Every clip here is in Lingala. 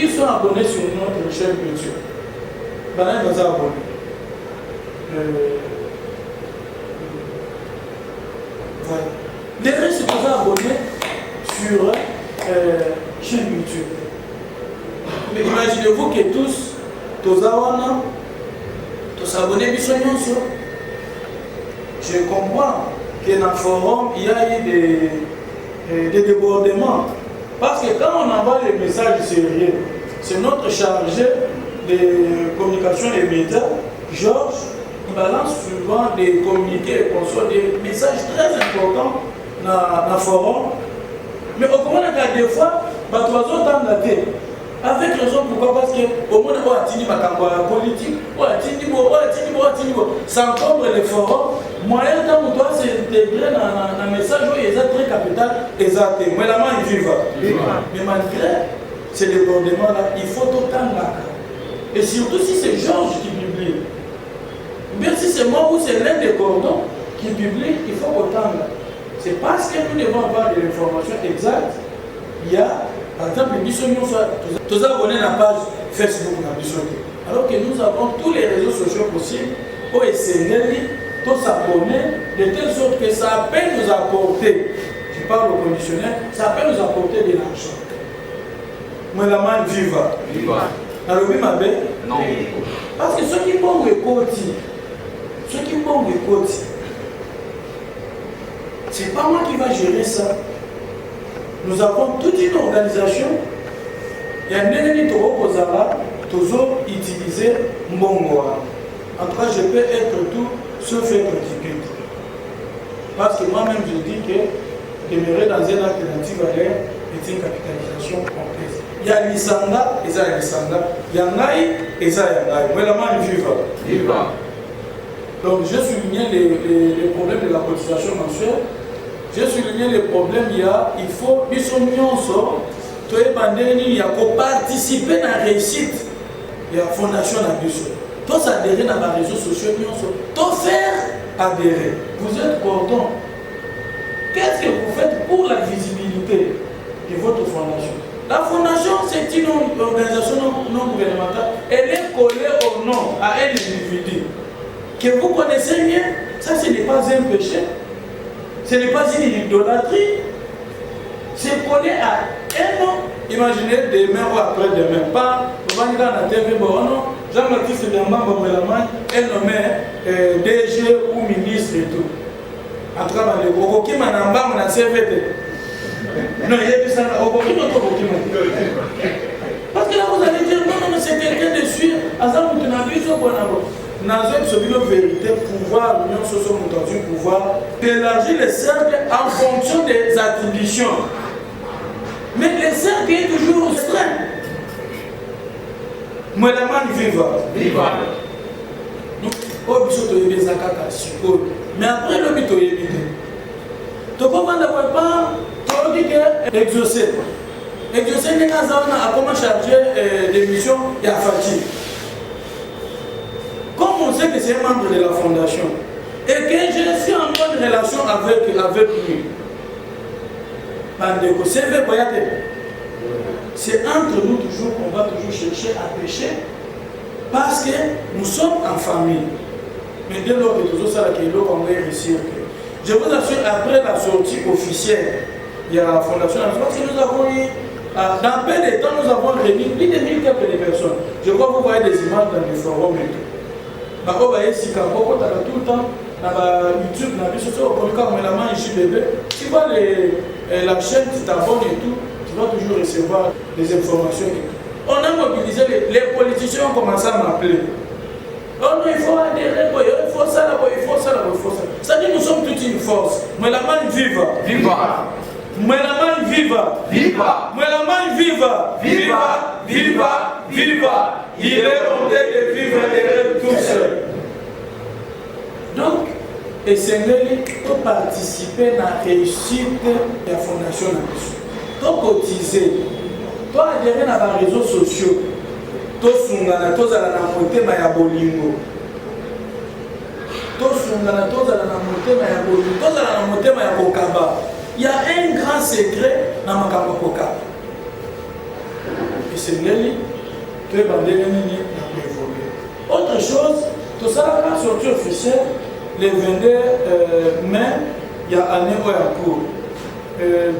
qui sont abonnés sur notre chaîne YouTube. Voilà, nous abonnés. Voilà. Les restes sont abonnés sur chaîne YouTube. Mais imaginez-vous que tous awana, tous abonnés du soignon. Je comprends que dans le forum, il y a eu des débordements. Parce que quand on envoie les messages sérieux, c'est notre chargé de communication et médias, Georges, il balance souvent des communiqués et conçoit des messages très importants dans le forum. Mais au moment où des fois, avec raison, pourquoi? Parce qu'au moins, on a tenu ma campagne politique, on a tenu, ça encombre les forums. Moyen temps où toi s'intégrer dans un message où il est très capital, exact. Mais la main il vive. Mais malgré ces débordements-là, il faut autant là. Et surtout si c'est Georges qui publie. Bien si c'est moi ou c'est l'un des cordons qui publie, il faut autant là. C'est parce que nous devons avoir de l'information exacte. Il y a, par exemple, tous abonnés à la page Facebook. Alors que nous avons tous les réseaux sociaux possibles pour essayer tous s'abonner de telle sorte que ça peut nous apporter, je parle au conditionnel, ça peut nous apporter de l'argent. Mais la main vive. Alors oui, ma belle? Non. Parce que ceux qui vont écouter, c'est pas moi qui va gérer ça. Nous avons toute une organisation. Il y a un toujours utiliser Mbongo. En tout cas, je peux être tout sauf être typique. Parce que moi-même, je dis que demeurer dans un alternative à l'air est une capitalisation complexe. Il y a l'Isanga, et ça y a l'Isanga. Il y a Naï, et ça y a Naï. Mais la main vive. Donc, j'ai souligné les problèmes de la cotisation mensuelle. J'ai souligné les problèmes, il faut, ils sont il y a pour participer à la réussite. Il y a fondation à Bissot. Tous adhérer dans les réseaux sociaux, tous faire adhérer. Vous êtes content. Qu'est-ce que vous faites pour la visibilité de votre fondation? La fondation, c'est une organisation non gouvernementale. Elle est collée au nom à un individu que vous connaissez bien. Ça, ce n'est pas un péché. Ce n'est pas une idolâtrie. C'est collé à un nom. Imaginez demain ou après-demain. Pas, on va dire dans la TV, non. Jean-Baptiste Dembamba Melaman est nommé DG ou ministre et tout. En tout cas, il y a un CVT. Non, il y a ça. Parce que là, vous allez dire, non, c'est quelqu'un de sûr. Nous avons vérité, pouvoir, l'union sociale, pouvoir, d'élargir le cercle en fonction des attributions. Mais le cercle est toujours restreint. Moi, la main viva. Mais après, le bito est vide. Tu comprends pas, tu dis que exaucer. Exaucer, n'est pas à comment charger des missions et à fatigue. Comme on sait que c'est un membre de la fondation et que je suis en bonne relation avec lui, c'est entre nous toujours qu'on va toujours chercher à pécher parce que nous sommes en famille. Mais dès lors que toujours ça, on va réussir. Je vous assure, après la sortie officielle, il y a la fondation, parce que nous avons eu, dans peu de temps, nous avons réuni plus de 1000 quelques personnes. Je crois que vous voyez des images dans les forums et tout. Vous voyez si quand on tout le temps, dans YouTube, dans les réseaux sociaux, tu vois la chaîne, tu t'abonnes et tout, tu vas toujours recevoir des informations et tout. On a mobilisé, les politiciens ont commencé à m'appeler. Oh non, il faut adhérer, il faut ça là-bas, il faut ça là-bas, il faut ça. Ça dit nous sommes toute une force. Mais la main viva. Mais la main viva. Mais la main viva. Viva. Il est monté de vivre et tout seul. Donc, et c'est pour participer à la réussite de la fondation Nabiso. Pour cotiser, pour adhérer dans les réseaux sociaux. Tosungana tozala na motema ya bolingo. Tosungana tozala na motema ya bolingo. Tozala na motema ya kokaba. Il y a un grand secret dans ma kokaba. Et Isengeli, tu es bandé évoluer. Autre chose, tout ça, la sortie officielle, le 22 mai, il y a année en cours.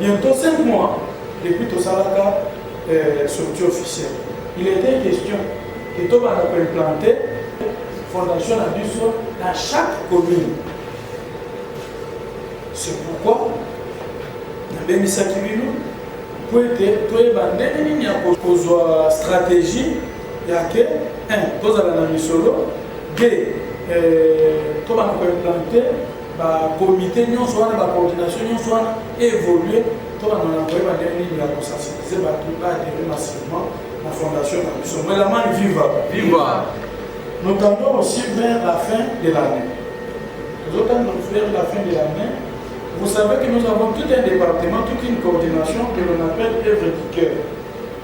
Bientôt 5 mois depuis tout ça, la sortie officielle. Il était question que tout le monde a implanté fondation à Dusso dans chaque commune. C'est pourquoi, dans le Misaki Bino, pour être stratégie, il y a que, tous à la Misolo, deux, tout le monde a implanté, le comité, la coordination, évoluer, tout le monde a sensibiliser, adhérer massivement à la fondation à Dusso. Mais la main viva. Nous tendons aussi vers la fin de l'année. Nous tendons vers la fin de l'année. Vous savez que nous avons tout un département, toute une coordination que l'on appelle œuvre du cœur.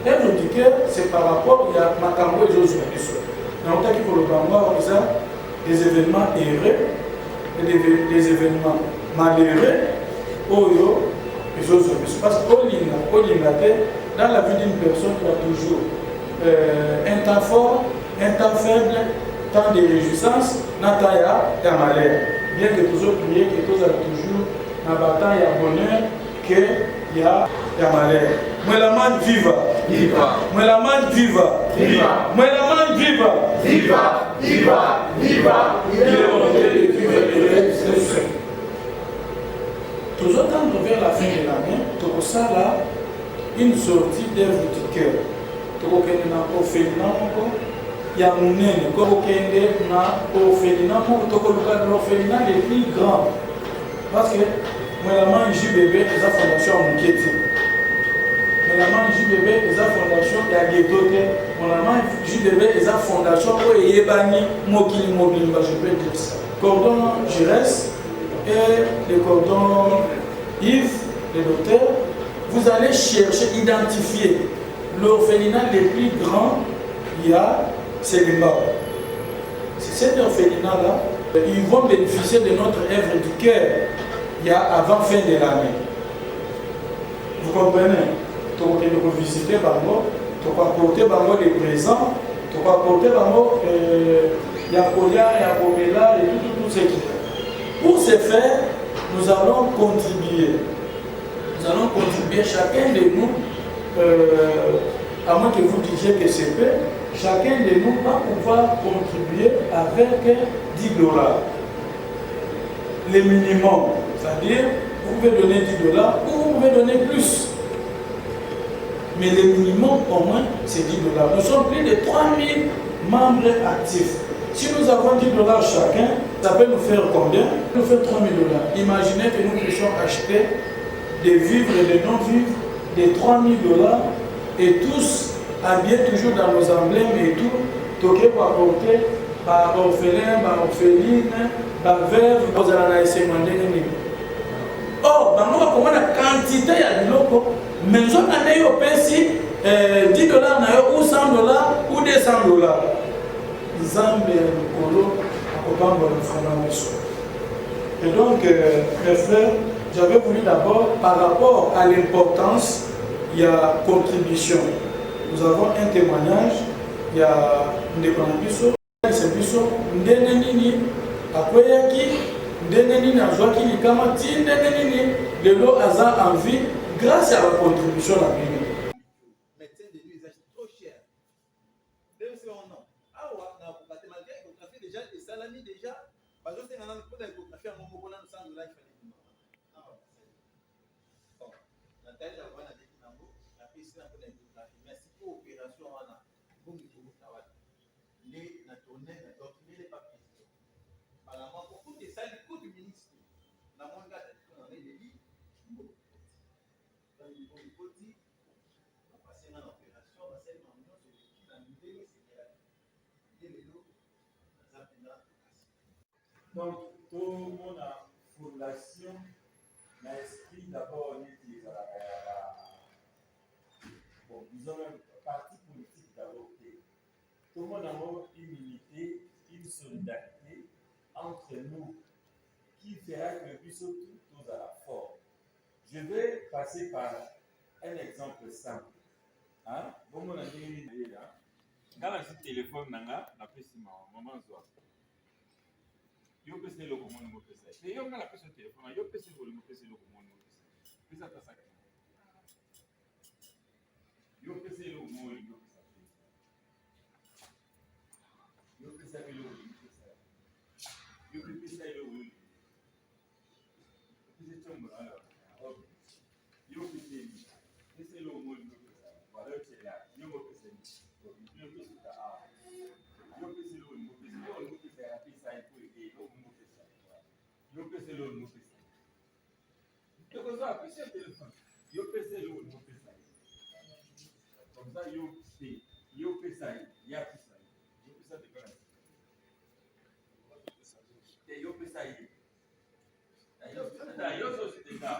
Œuvre du cœur, c'est par rapport à Makambo et Josué. Dans le cas où le Bangwa, on a des événements heureux et des événements malheureux. Oyo et Josué. Parce qu'au Lingate, dans la vie d'une personne, il y a toujours un temps fort, un temps faible, temps de réjouissance, un temps de malheur. Bien que toujours prier, que tous toujours dans la bataille, il y a bonheur, qu'il y a malheur. Mais la main viva. Mais la main viva. Mais la main viva. Viva. Il est monté de vivre et toujours tendre vers la fin de l'année, tout ça là, une sortie d'œuvre du cœur. Tout ce qui est dans l'orphelinat, il y a un nez, comme il y a un orphelinat, l'orphelinat les plus grands. Parce que moi, la main JBB, les fondation à Mouketi. Moi, la main JBB, les fondation à Guétoté. Moi, la main JBB, les fondation où il y a Yébani, Mokili, je peux dire ça. Cordon Gérès et le cordon Yves, le docteur, vous allez chercher, identifier l'orphelinat les plus grands, il y a Sélimba. C'est cet orphelinat-là, ils vont bénéficier de notre œuvre du cœur il y a avant fin de l'année. Vous comprenez? Tu vas visiter Bango, tu vas apporter Bango des présents, tu vas apporter Bango Yakoya, Yakomela et tout ce qui est. Pour ce faire, nous allons contribuer. Nous allons contribuer chacun de nous, à moins que vous disiez que c'est peu, chacun de nous va pouvoir contribuer avec $10. Le minimum, c'est-à-dire, vous pouvez donner $10 ou vous pouvez donner plus. Mais le minimum, au moins, c'est $10. Nous sommes plus de 3000 membres actifs. Si nous avons $10 chacun, ça peut nous faire combien? Ça nous fait $3000. Imaginez que nous puissions acheter des vivres et des non-vivres de $3000 et tous habillés toujours dans nos emblèmes et tout, toqués pour apporter par orphelin, par orpheline, par veuve, aux alanaïsés mandéni. Or, dans nous, comment la quantité à l'iloko, mais nous avons au PC $10 ou $100 ou $200. Zambé, Kolo, Akobamba, le Fernandez. Et donc, mes frères, j'avais voulu d'abord, par rapport à l'importance, il y a contribution. Nous avons un témoignage, il y a Ndekonabiso, Sebiso, Ndenenini, Akweyaki, Ndenenini, Azwaki, Nikamati, Ndenenini, de l'eau Aza en vie, grâce à la contribution à la Bible. Médecin de l'usage trop cher. Même si on a. Ah ouais, malgré l'échographie déjà, et salami déjà, parce que c'est un peu d'échographie à mon moment dans le sang de life. Bon, la taille de la vie la piste un peu d'échographie. Merci pour l'opération. Vous me dites, ça va. Les tournée, les papiers. Alors, beaucoup de ça, le coût du ministre. La moindre gars, on a des lits. Dans le niveau du petit, on passe dans l'opération, on va faire une réunion sur l'équipe, la nouvelle, c'est qu'il y a des vélos, donc, tout le monde a fondation, l'esprit d'abord, bon, disons même parti politique d'abord. Tout le monde a une unité, une solidarité entre nous qui fera que nous sommes tous à la force. Je vais passer par un exemple simple. hein bon on a dit là quand on a téléphone nanga na pesi maman zwa yo pesi le ko mon mo pesa et yo ngala pesi téléphone yo pesi le mo pesi le ko mon mo pesa ta saka yo pesi le ko mo yo pesa yo pesa le ko pesa yo pesa le ko pesa chombo ala yo pesi le ko mo yo pesa voilà c'est là yo mo pesa yo pesa ta yo pesi le ko mo pesa ya pesa ipo e lo mo pesa yo pesi le ko mo pesa yo ko za pesi téléphone yo pesi le ko mo pesa comme ça yo pesa ya pesa yo pesa de quoi et yo pesa yo so c'est ça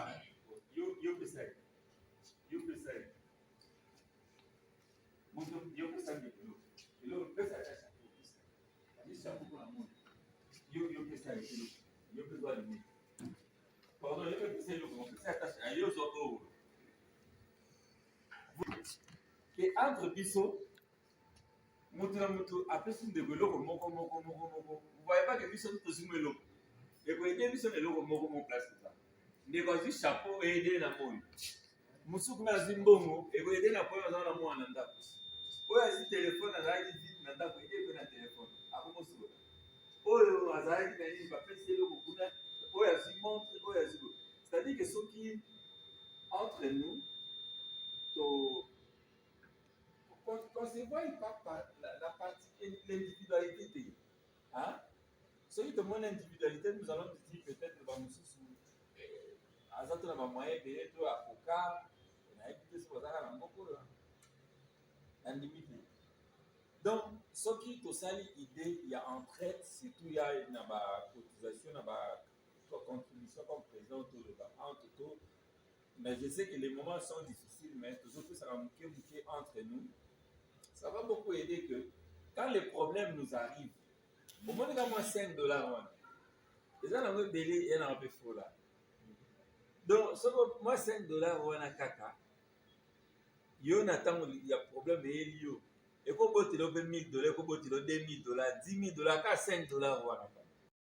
yo pesa muito yo pesa de lo pesa ta ni chapeau pour la monde yo pesa yo pesa de mim pardon yo pesa le ko pesa ta yo so o et entre biso mutu na mutu apesi ndeko eloko moko vous voyez pas que biso tozimo eloko ekoyede biso na eloko moko mo place eza ndeko azwi chapeau eyede na moi mosuku na azwi mbongo ekoyede na poyo aza na mwana na ndako oyo azwi telefone azalaki vite na ndako ede mpe na telefone akomosola oyo azalaki na nini bapesi eloko kuna oyo azwi montre oyo azwi c'est-à-dire que soki entre nous qu'on se voit pas par la partie l'individualité. Hein? Celui de mon individualité, nous allons dire peut-être que nous sommes à moyen de tout avocat, on a écouté ce que vous avez dit. Donc, ce qui est aussi l'idée, il y a entraide, surtout il y a une cotisation, une contribution comme président entre tout. Mais je sais que les moments sont difficiles, mais toujours que ça va bouquer entre nous. Ça va beaucoup aider que quand les problèmes nous arrivent, au moins quand moi $5, les gens ont un délai et un peu faux là. Donc, moi $5, on a caca. Il y a problème et il y a. Et quand tu as $1,000, quand tu as $2,000, $10,000, quand $5,